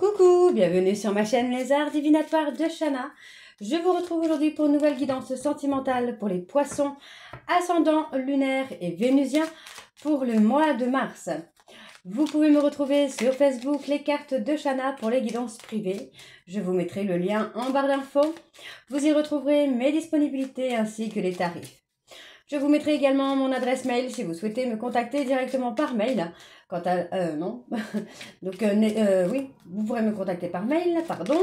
Coucou, bienvenue sur ma chaîne Les Arts Divinatoires de Shana. Je vous retrouve aujourd'hui pour une nouvelle guidance sentimentale pour les poissons, ascendant lunaire et vénusien pour le mois de mars. Vous pouvez me retrouver sur Facebook, les cartes de Shana pour les guidances privées. Je vous mettrai le lien en barre d'infos. Vous y retrouverez mes disponibilités ainsi que les tarifs. Je vous mettrai également mon adresse mail si vous souhaitez me contacter directement par mail. Quant à... non. Donc, oui, vous pourrez me contacter par mail, pardon.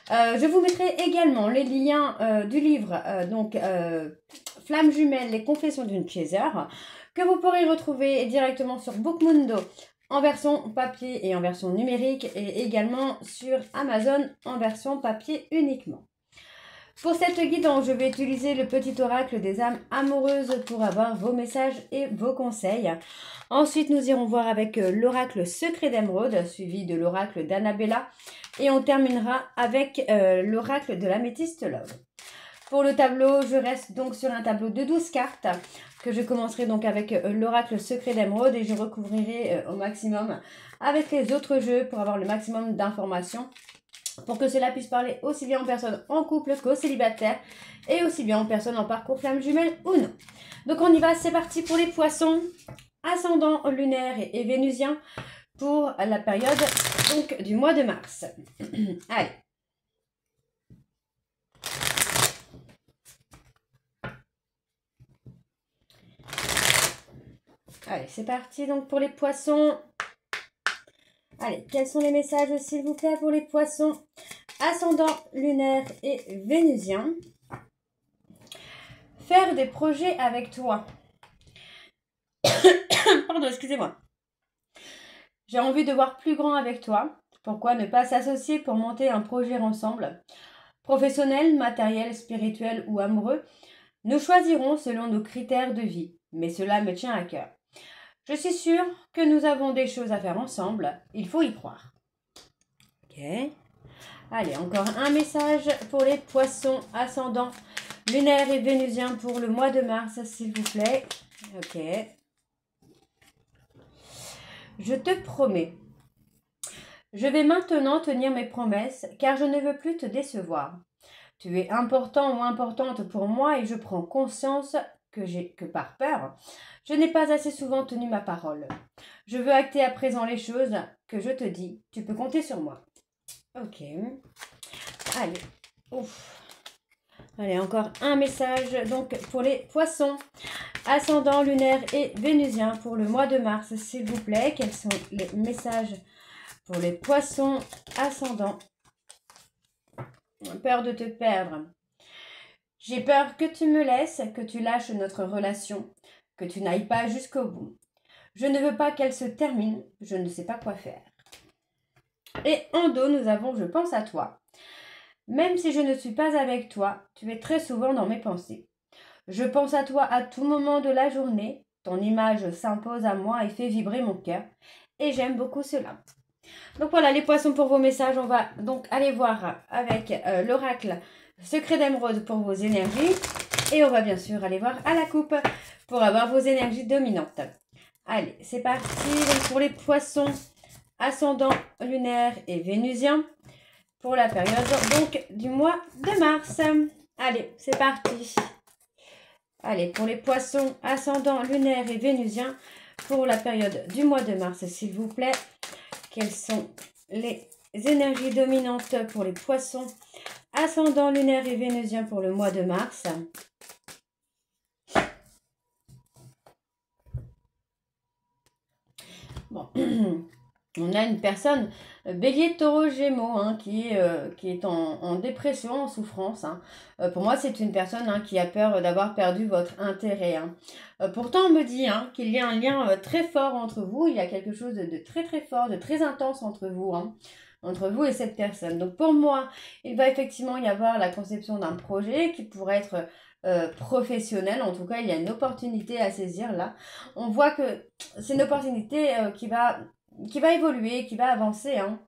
Je vous mettrai également les liens du livre, Flammes jumelles, les confessions d'une chaser, que vous pourrez retrouver directement sur Bookmundo en version papier et en version numérique, et également sur Amazon en version papier uniquement. Pour cette guidance, je vais utiliser le petit oracle des âmes amoureuses pour avoir vos messages et vos conseils. Ensuite, nous irons voir avec l'oracle secret d'émeraude, suivi de l'oracle d'Annabella. Et on terminera avec l'oracle de l'améthyste love. Pour le tableau, je reste donc sur un tableau de 12 cartes, que je commencerai donc avec l'oracle secret d'émeraude et je recouvrirai au maximum avec les autres jeux pour avoir le maximum d'informations, pour que cela puisse parler aussi bien aux personnes en couple qu'aux célibataires et aussi bien aux personnes en parcours flamme jumelle ou non. Donc on y va, c'est parti pour les poissons, ascendant lunaire et vénusien pour la période donc du mois de mars. Allez. Allez, c'est parti donc pour les poissons. Allez, quels sont les messages s'il vous plaît pour les poissons ascendant lunaire et vénusien? Faire des projets avec toi. Pardon, excusez-moi. J'ai envie de voir plus grand avec toi. Pourquoi ne pas s'associer pour monter un projet ensemble? Professionnel, matériel, spirituel ou amoureux, nous choisirons selon nos critères de vie. Mais cela me tient à cœur. Je suis sûre que nous avons des choses à faire ensemble. Il faut y croire. Ok. Allez, encore un message pour les poissons ascendants lunaire et vénusien pour le mois de mars, s'il vous plaît. Ok. Je te promets. Je vais maintenant tenir mes promesses car je ne veux plus te décevoir. Tu es important ou importante pour moi et je prends conscience que par peur, je n'ai pas assez souvent tenu ma parole. Je veux acter à présent les choses que je te dis. Tu peux compter sur moi. Ok. Allez. Ouf. Allez, encore un message donc pour les poissons ascendant lunaire et vénusien pour le mois de mars, s'il vous plaît. Quels sont les messages pour les poissons ascendants? Peur de te perdre. J'ai peur que tu me laisses, que tu lâches notre relation, que tu n'ailles pas jusqu'au bout. Je ne veux pas qu'elle se termine, je ne sais pas quoi faire. Et en dos, nous avons « Je pense à toi ». Même si je ne suis pas avec toi, tu es très souvent dans mes pensées. Je pense à toi à tout moment de la journée. Ton image s'impose à moi et fait vibrer mon cœur. Et j'aime beaucoup cela. Donc voilà les poissons pour vos messages. On va donc aller voir avec l'oracle secret d'émeraude pour vos énergies. Et on va bien sûr aller voir à la coupe pour avoir vos énergies dominantes. Allez, c'est parti donc pour les poissons ascendant lunaire et vénusien pour la période donc du mois de mars. Allez, c'est parti. Allez, pour les poissons ascendant lunaire et vénusien pour la période du mois de mars, s'il vous plaît. Quelles sont les énergies dominantes pour les poissons ascendant lunaire et vénusien pour le mois de mars? Bon, on a une personne, bélier, taureau, gémeaux, hein, qui est en dépression, en souffrance. Hein. Pour moi, c'est une personne qui a peur d'avoir perdu votre intérêt. Hein. Pourtant, on me dit qu'il y a un lien très fort entre vous. Il y a quelque chose de très très fort, de très intense entre vous. Entre vous et cette personne. Donc pour moi, il va effectivement y avoir la conception d'un projet qui pourrait être professionnel. En tout cas, il y a une opportunité à saisir là. On voit que c'est une opportunité qui va évoluer, qui va avancer. Hein.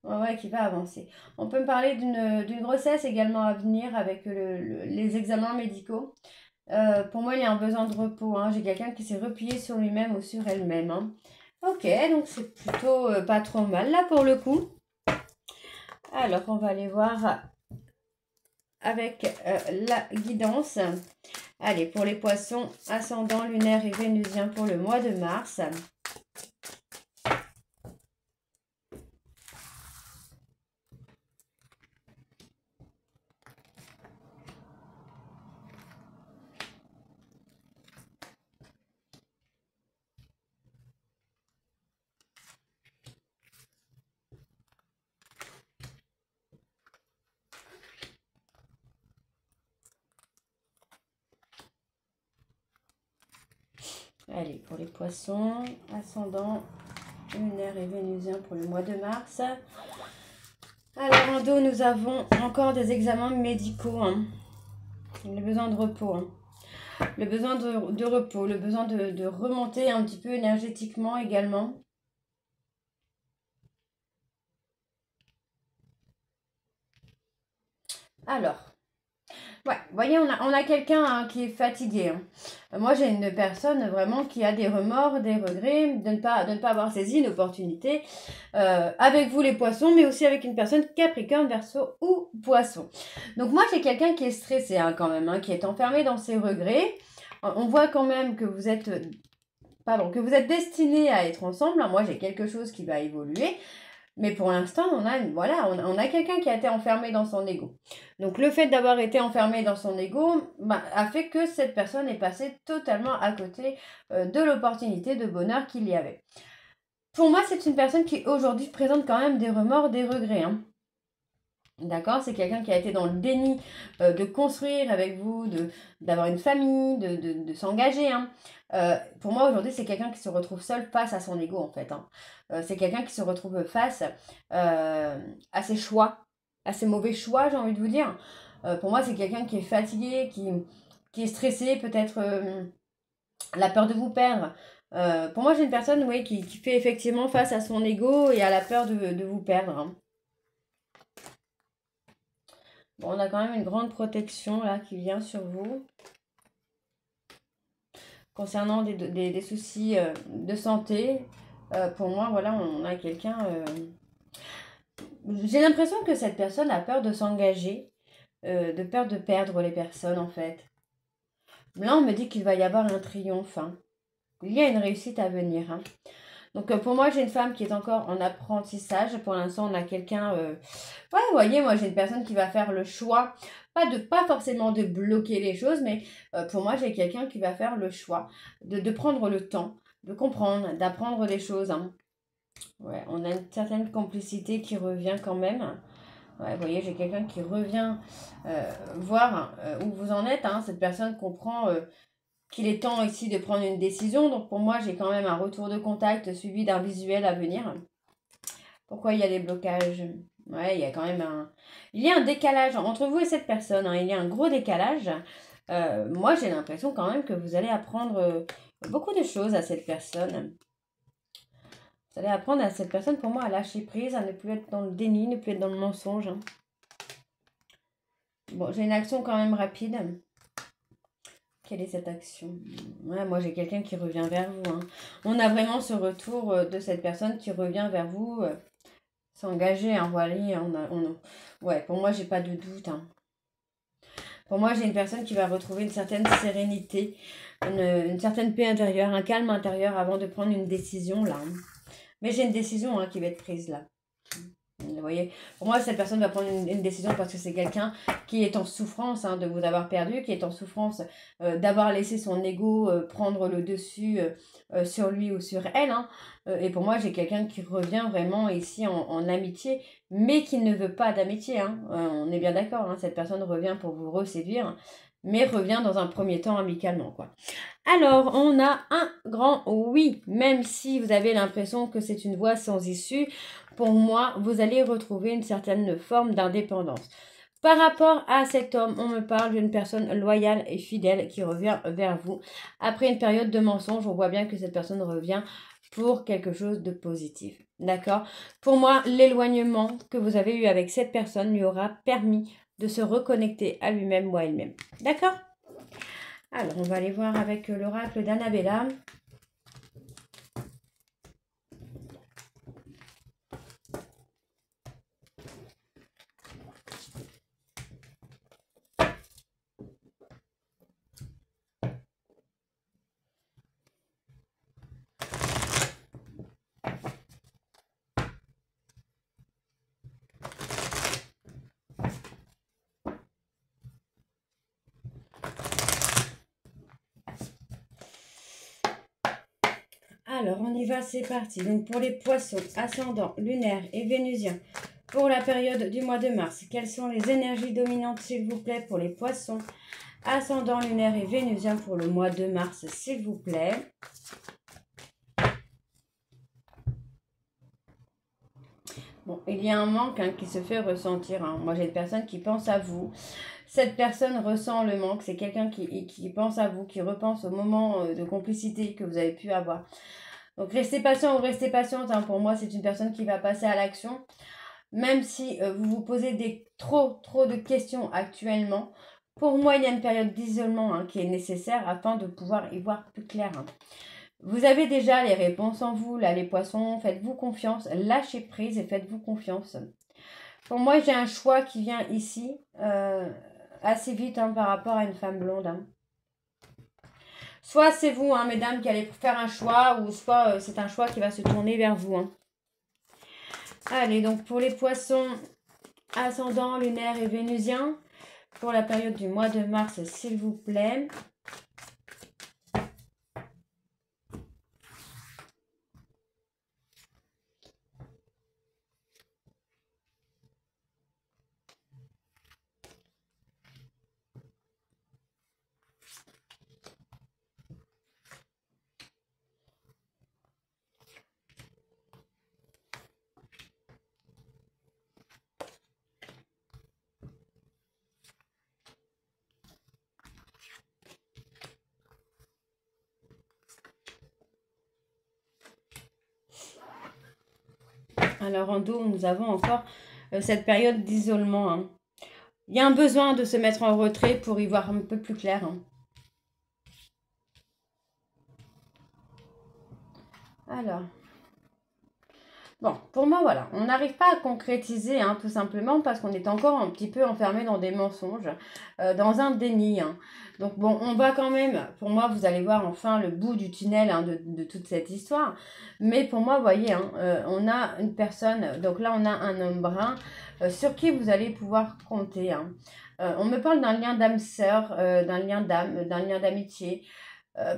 Ouais, qui va avancer. On peut me parler d'une grossesse également à venir avec les examens médicaux. Pour moi, il y a un besoin de repos. Hein. J'ai quelqu'un qui s'est replié sur lui-même ou sur elle-même. Hein. Ok, donc c'est plutôt pas trop mal là pour le coup. Alors, on va aller voir avec la guidance. Allez, pour les poissons, ascendant, lunaire et vénusien pour le mois de mars. Allez, pour les poissons, ascendant, lunaire et vénusien pour le mois de mars. Alors, en dos, nous avons encore des examens médicaux. Hein. Le besoin de repos. Hein. Le besoin de repos, le besoin de remonter un petit peu énergétiquement également. Alors, ouais, vous voyez, on a quelqu'un hein, qui est fatigué. Hein. Moi, j'ai une personne vraiment qui a des remords, des regrets de ne pas avoir saisi une opportunité avec vous les poissons, mais aussi avec une personne Capricorne, Verseau ou Poisson. Donc moi, j'ai quelqu'un qui est stressé hein, quand même, hein, qui est enfermé dans ses regrets. On voit quand même que vous êtes destinés à être ensemble. Moi, j'ai quelque chose qui va évoluer. Mais pour l'instant, on a quelqu'un qui a été enfermé dans son ego. Donc le fait d'avoir été enfermé dans son ego a fait que cette personne est passée totalement à côté de l'opportunité de bonheur qu'il y avait. Pour moi, c'est une personne qui aujourd'hui présente quand même des remords, des regrets. Hein. D'accord, c'est quelqu'un qui a été dans le déni de construire avec vous, d'avoir une famille, de s'engager. Hein. Pour moi, aujourd'hui, c'est quelqu'un qui se retrouve seul face à son ego, en fait. Hein. C'est quelqu'un qui se retrouve face à ses choix, à ses mauvais choix, j'ai envie de vous dire. Pour moi, c'est quelqu'un qui est fatigué, qui est stressé, peut-être la peur de vous perdre. Pour moi, j'ai une personne oui, qui fait effectivement face à son ego et à la peur de vous perdre. Hein. Bon, on a quand même une grande protection là qui vient sur vous. Concernant des soucis de santé, pour moi, voilà, on a quelqu'un... J'ai l'impression que cette personne a peur de s'engager, de peur de perdre les personnes en fait. Là, on me dit qu'il va y avoir un triomphe. Hein. Il y a une réussite à venir. Hein. Donc pour moi, j'ai une femme qui est encore en apprentissage. Pour l'instant, on a quelqu'un... Ouais, vous voyez, moi, j'ai une personne qui va faire le choix. Pas forcément de bloquer les choses, mais pour moi, j'ai quelqu'un qui va faire le choix de prendre le temps, de comprendre, d'apprendre des choses. Hein. Ouais, on a une certaine complicité qui revient quand même. Ouais, vous voyez, j'ai quelqu'un qui revient voir où vous en êtes. Hein. Cette personne comprend... qu'il est temps ici de prendre une décision. Donc pour moi, j'ai quand même un retour de contact suivi d'un visuel à venir. Pourquoi il y a des blocages? Ouais, il y a quand même il y a un décalage entre vous et cette personne. Hein. Il y a un gros décalage. Moi, j'ai l'impression quand même que vous allez apprendre beaucoup de choses à cette personne. Vous allez apprendre à cette personne, pour moi, à lâcher prise, à ne plus être dans le déni, ne plus être dans le mensonge. Hein. Bon, j'ai une action quand même rapide. Quelle est cette action? Ouais, moi, j'ai quelqu'un qui revient vers vous. Hein. On a vraiment ce retour de cette personne qui revient vers vous, s'engager. Hein, voilà, ouais, pour moi, j'ai pas de doute. Hein. Pour moi, j'ai une personne qui va retrouver une certaine sérénité, une certaine paix intérieure, un calme intérieur avant de prendre une décision, là. Hein. Mais j'ai une décision qui va être prise, là. Vous voyez, pour moi, cette personne va prendre une décision parce que c'est quelqu'un qui est en souffrance de vous avoir perdu, qui est en souffrance d'avoir laissé son ego prendre le dessus sur lui ou sur elle. Hein. Et pour moi, j'ai quelqu'un qui revient vraiment ici en amitié, mais qui ne veut pas d'amitié. Hein. On est bien d'accord, hein, cette personne revient pour vous reséduire, mais revient dans un premier temps amicalement, quoi. Alors, on a un grand oui, même si vous avez l'impression que c'est une voie sans issue, pour moi, vous allez retrouver une certaine forme d'indépendance. Par rapport à cet homme, on me parle d'une personne loyale et fidèle qui revient vers vous. Après une période de mensonge, on voit bien que cette personne revient pour quelque chose de positif. D'accord? Pour moi, l'éloignement que vous avez eu avec cette personne lui aura permis de se reconnecter à lui-même ou à elle-même. D'accord? Alors, on va aller voir avec l'oracle d'Annabella. Alors, on y va, c'est parti. Donc, pour les poissons, ascendant, lunaire et vénusien, pour la période du mois de mars, quelles sont les énergies dominantes, s'il vous plaît, pour les poissons, ascendant, lunaire et vénusien, pour le mois de mars, s'il vous plaît. Bon, il y a un manque qui se fait ressentir. Moi, j'ai une personne qui pense à vous. Cette personne ressent le manque. C'est quelqu'un qui pense à vous, qui repense au moment de complicité que vous avez pu avoir. Donc, restez patient ou restez patiente. Pour moi, c'est une personne qui va passer à l'action. Même si vous vous posez trop de questions actuellement. Pour moi, il y a une période d'isolement qui est nécessaire afin de pouvoir y voir plus clair. Vous avez déjà les réponses en vous, là les poissons, faites-vous confiance, lâchez prise et faites-vous confiance. Pour moi, j'ai un choix qui vient ici, assez vite par rapport à une femme blonde. Soit c'est vous, mesdames, qui allez faire un choix, ou soit c'est un choix qui va se tourner vers vous. Allez, donc pour les poissons, ascendant, lunaire et vénusien, pour la période du mois de mars, s'il vous plaît. Alors en dos, nous avons encore cette période d'isolement. Il y a un besoin de se mettre en retrait pour y voir un peu plus clair. Alors, bon, pour moi, voilà, on n'arrive pas à concrétiser, tout simplement parce qu'on est encore un petit peu enfermé dans des mensonges, dans un déni. Donc bon, on va quand même, pour moi, vous allez voir enfin le bout du tunnel de toute cette histoire. Mais pour moi, vous voyez, on a une personne, donc là on a un homme brun sur qui vous allez pouvoir compter. On me parle d'un lien d'âme-sœur, d'un lien d'âme, d'un lien d'amitié.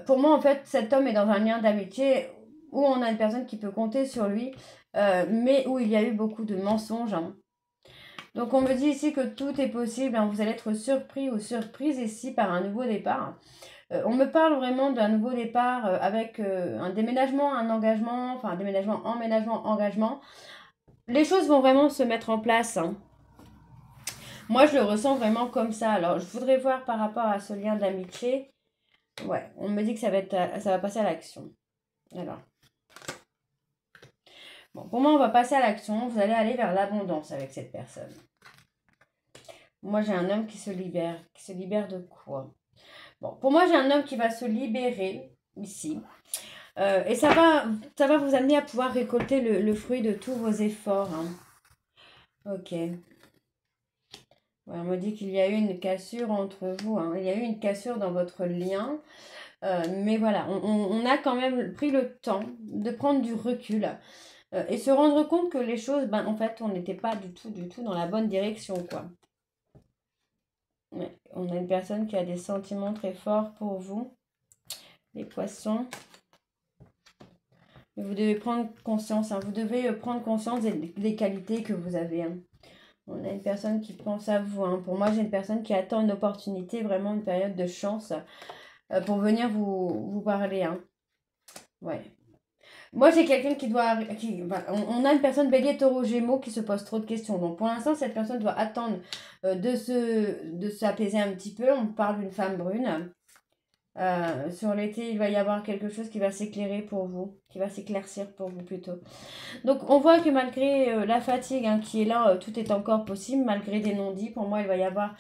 Pour moi, en fait, cet homme est dans un lien d'amitié où on a une personne qui peut compter sur lui, mais où il y a eu beaucoup de mensonges. Donc on me dit ici que tout est possible, vous allez être surpris ou surprise ici par un nouveau départ. On me parle vraiment d'un nouveau départ avec un déménagement, un engagement, enfin un déménagement, emménagement, engagement. Les choses vont vraiment se mettre en place. Moi je le ressens vraiment comme ça. Alors je voudrais voir par rapport à ce lien d'amitié. Ouais, on me dit que ça va passer à l'action. Alors. Bon, pour moi, on va passer à l'action. Vous allez aller vers l'abondance avec cette personne. Moi, j'ai un homme qui se libère. Qui se libère de quoi? Bon, pour moi, j'ai un homme qui va se libérer ici. Et ça va vous amener à pouvoir récolter le fruit de tous vos efforts. Ok. Ouais, on me dit qu'il y a eu une cassure entre vous. Il y a eu une cassure dans votre lien. Mais voilà, on a quand même pris le temps de prendre du recul. Et se rendre compte que les choses, en fait, on n'était pas du tout dans la bonne direction, quoi. Ouais, on a une personne qui a des sentiments très forts pour vous, les poissons. Mais vous devez prendre conscience, vous devez prendre conscience des qualités que vous avez. On a une personne qui pense à vous. Pour moi, j'ai une personne qui attend une opportunité, vraiment une période de chance pour venir vous parler. Ouais. Moi, j'ai quelqu'un on a une personne bélier, taureau, gémeaux qui se pose trop de questions. Donc, pour l'instant, cette personne doit attendre de s'apaiser un petit peu. On parle d'une femme brune. Sur l'été, il va y avoir quelque chose qui va s'éclairer pour vous, qui va s'éclaircir pour vous plutôt. Donc, on voit que malgré la fatigue qui est là, tout est encore possible, malgré des non-dits. Pour moi, il va y avoir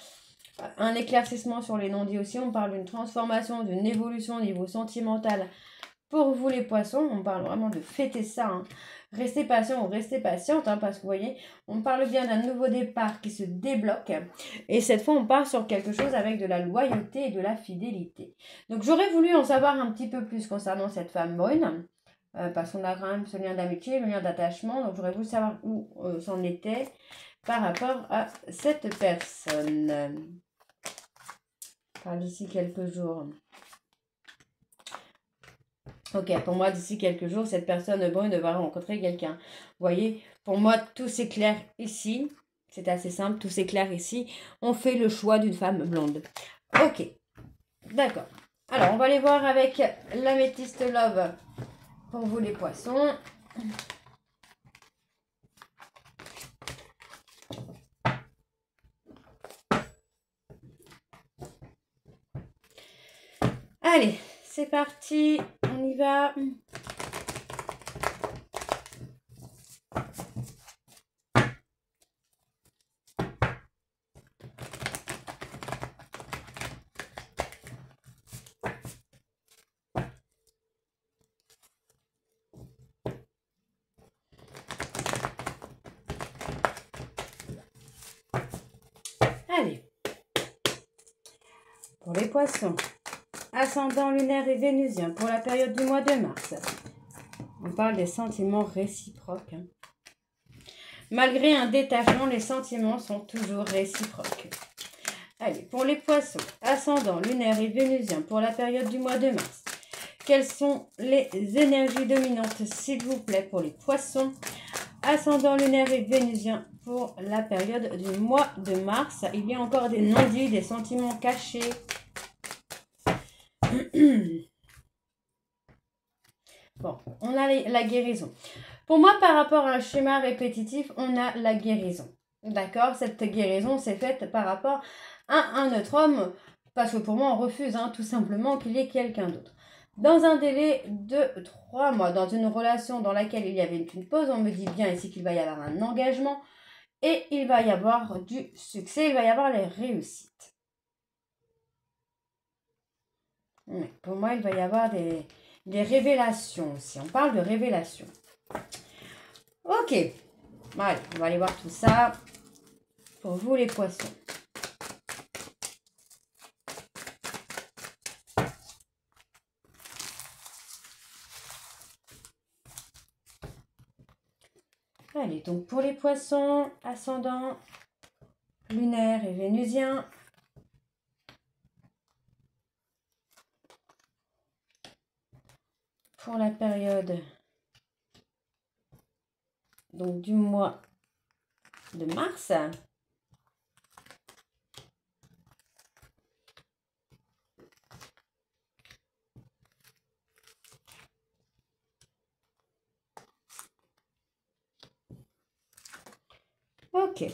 un éclaircissement sur les non-dits aussi. On parle d'une transformation, d'une évolution au niveau sentimental. Pour vous les poissons, on parle vraiment de fêter ça. Restez patient ou restez patiente, parce que vous voyez, on parle bien d'un nouveau départ qui se débloque. Et cette fois, on part sur quelque chose avec de la loyauté et de la fidélité. Donc, j'aurais voulu en savoir un petit peu plus concernant cette femme brune, parce qu'on a quand même ce lien d'amitié, le lien d'attachement. Donc, j'aurais voulu savoir où c'en était par rapport à cette personne. Par d'ici quelques jours. Ok, pour moi, d'ici quelques jours, cette personne brune va rencontrer quelqu'un. Vous voyez, pour moi, tout s'éclaire ici. C'est assez simple, tout s'éclaire ici. On fait le choix d'une femme blonde. Ok, d'accord. Alors, on va aller voir avec l'améthyste love pour vous les poissons. Allez, c'est parti, on y va. Allez, pour les poissons, ascendant lunaire et vénusien pour la période du mois de mars. On parle des sentiments réciproques. Malgré un détachement, les sentiments sont toujours réciproques. Allez, pour les poissons, ascendant lunaire et vénusien pour la période du mois de mars. Quelles sont les énergies dominantes, s'il vous plaît, pour les poissons, ascendant lunaire et vénusien pour la période du mois de mars? Il y a encore des non-dits, des sentiments cachés. Bon, on a la guérison. Pour moi, par rapport à un schéma répétitif, on a la guérison. D'accord? Cette guérison s'est faite par rapport à un autre homme, parce que pour moi, on refuse tout simplement qu'il y ait quelqu'un d'autre. Dans un délai de 3 mois, dans une relation dans laquelle il y avait une pause, on me dit bien ici qu'il va y avoir un engagement et il va y avoir du succès, il va y avoir les réussites. Pour moi, il va y avoir des révélations aussi. On parle de révélations. Ok. Allez, on va aller voir tout ça pour vous les poissons. Allez, donc pour les poissons, ascendant, lunaire et vénusien. Pour la période donc du mois de mars. Ok.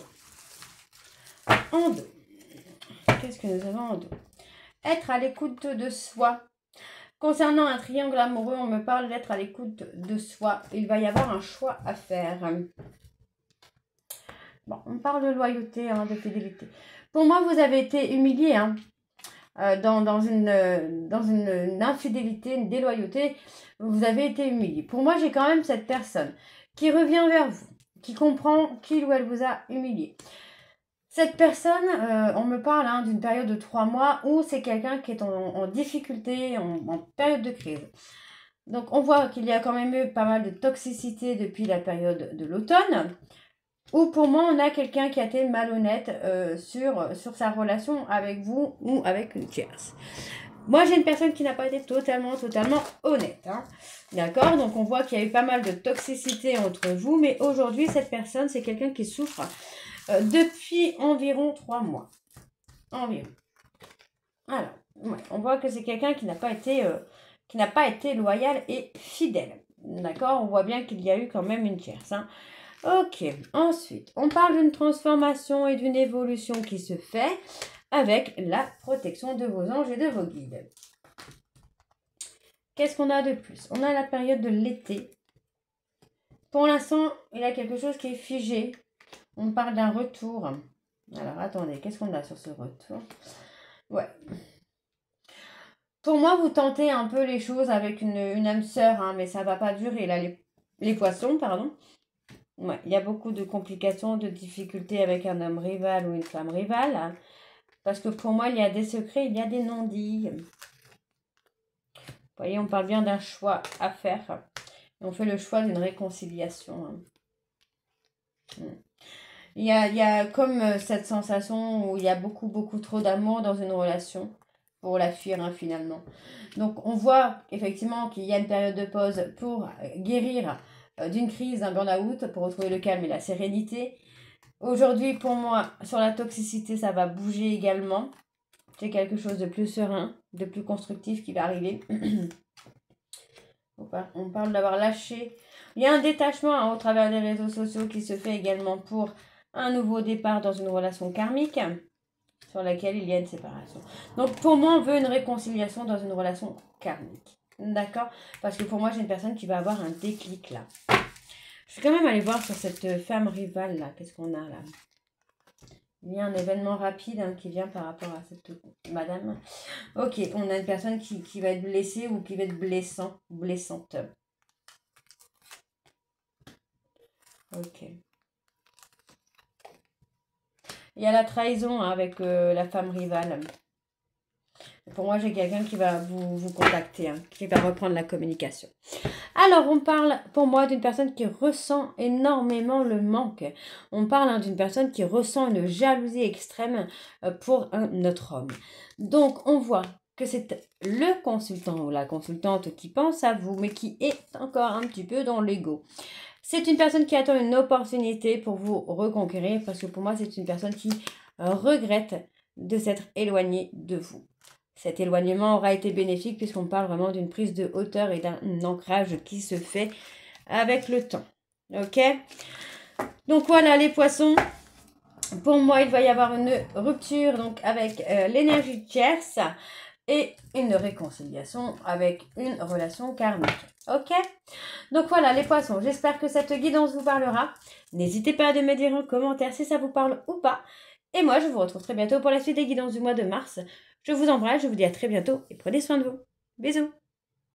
En dos. Qu'est-ce que nous avons en dos? Être à l'écoute de soi. Concernant un triangle amoureux, on me parle d'être à l'écoute de soi. Il va y avoir un choix à faire. Bon, on parle de loyauté, de fidélité. Pour moi, vous avez été humilié dans une infidélité, une déloyauté. Vous avez été humilié. Pour moi, j'ai quand même cette personne qui revient vers vous, qui comprend qu'il ou elle vous a humilié. Cette personne, on me parle d'une période de 3 mois où c'est quelqu'un qui est en difficulté, en période de crise. Donc, on voit qu'il y a quand même eu pas mal de toxicité depuis la période de l'automne, où pour moi, on a quelqu'un qui a été malhonnête sur sa relation avec vous ou avec une tierce. Moi, j'ai une personne qui n'a pas été totalement honnête. D'accord? Donc, on voit qu'il y a eu pas mal de toxicité entre vous, mais aujourd'hui, cette personne, c'est quelqu'un qui souffre depuis environ 3 mois. Environ. Alors, ouais, on voit que c'est quelqu'un qui n'a pas été loyal et fidèle. D'accord? On voit bien qu'il y a eu quand même une tierce. Ok, ensuite, on parle d'une transformation et d'une évolution qui se fait avec la protection de vos anges et de vos guides. Qu'est-ce qu'on a de plus? On a la période de l'été. Pour l'instant, il y a quelque chose qui est figé. On parle d'un retour. Alors, attendez, qu'est-ce qu'on a sur ce retour? Ouais. Pour moi, vous tentez un peu les choses avec une âme sœur, mais ça ne va pas durer. Là, les poissons, pardon. Ouais, il y a beaucoup de complications, de difficultés avec un homme rival ou une femme rivale. Parce que pour moi, il y a des secrets, il y a des non-dits. Vous voyez, on parle bien d'un choix à faire. On fait le choix d'une réconciliation. Il y a comme cette sensation où il y a beaucoup trop d'amour dans une relation. pour la fuir hein, finalement. Donc on voit effectivement qu'il y a une période de pause pour guérir d'une crise, d'un burn-out, pour retrouver le calme et la sérénité. Aujourd'hui pour moi, sur la toxicité, ça va bouger également. C'est quelque chose de plus serein, de plus constructif qui va arriver. On parle d'avoir lâché. Il y a un détachement hein, au travers des réseaux sociaux qui se fait également pour un nouveau départ dans une relation karmique sur laquelle il y a une séparation. Donc pour moi, on veut une réconciliation dans une relation karmique. D'accord? Parce que pour moi, j'ai une personne qui va avoir un déclic là. Je vais quand même aller voir sur cette femme rivale là. Qu'est-ce qu'on a là? Il y a un événement rapide hein, qui vient par rapport à cette madame. Ok, on a une personne qui va être blessée ou qui va être blessante. Ok. Il y a la trahison hein, avec la femme rivale. Pour moi, j'ai quelqu'un qui va vous contacter, hein, qui va reprendre la communication. Alors, on parle pour moi d'une personne qui ressent énormément le manque. On parle hein, d'une personne qui ressent une jalousie extrême pour un autre homme. Donc, on voit que c'est le consultant ou la consultante qui pense à vous, mais qui est encore un petit peu dans l'ego. C'est une personne qui attend une opportunité pour vous reconquérir, parce que pour moi, c'est une personne qui regrette de s'être éloignée de vous. Cet éloignement aura été bénéfique puisqu'on parle vraiment d'une prise de hauteur et d'un ancrage qui se fait avec le temps. Ok? Donc voilà les poissons. Pour moi, il va y avoir une rupture donc avec l'énergie tierce et une réconciliation avec une relation karmique. Ok? Donc voilà les poissons, j'espère que cette guidance vous parlera. N'hésitez pas à me dire en commentaire si ça vous parle ou pas. Et moi, je vous retrouve très bientôt pour la suite des guidances du mois de mars. Je vous embrasse, je vous dis à très bientôt et prenez soin de vous. Bisous!